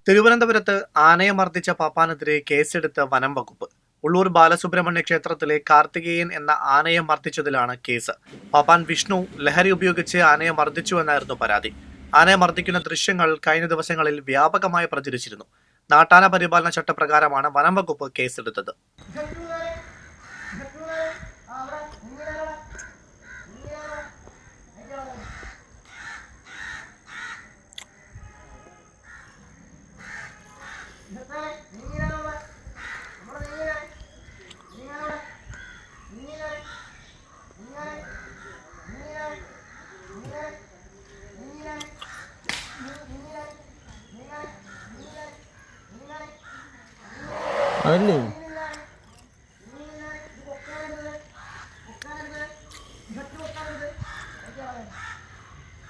തിരുവനന്തപുരത്ത് ആനയെ മർദ്ദിച്ച പാപ്പാനെതിരെ കേസെടുത്ത വനം വകുപ്പ്. ഉള്ളൂർ ബാലസുബ്രഹ്മണ്യ ക്ഷേത്രത്തിലെ കാർത്തികേയൻ എന്ന ആനയെ മർദ്ദിച്ചതിലാണ് കേസ്. പാപ്പാൻ വിഷ്ണു ലഹരി ഉപയോഗിച്ച് ആനയെ മർദ്ദിച്ചുവെന്നായിരുന്നു പരാതി. ആനയെ മർദ്ദിക്കുന്ന ദൃശ്യങ്ങൾ കഴിഞ്ഞ ദിവസങ്ങളിൽ വ്യാപകമായി പ്രചരിച്ചിരുന്നു. നാട്ടാന പരിപാലന ചട്ടപ്രകാരമാണ് വനം വകുപ്പ് കേസെടുത്തത്. അതല്ലേ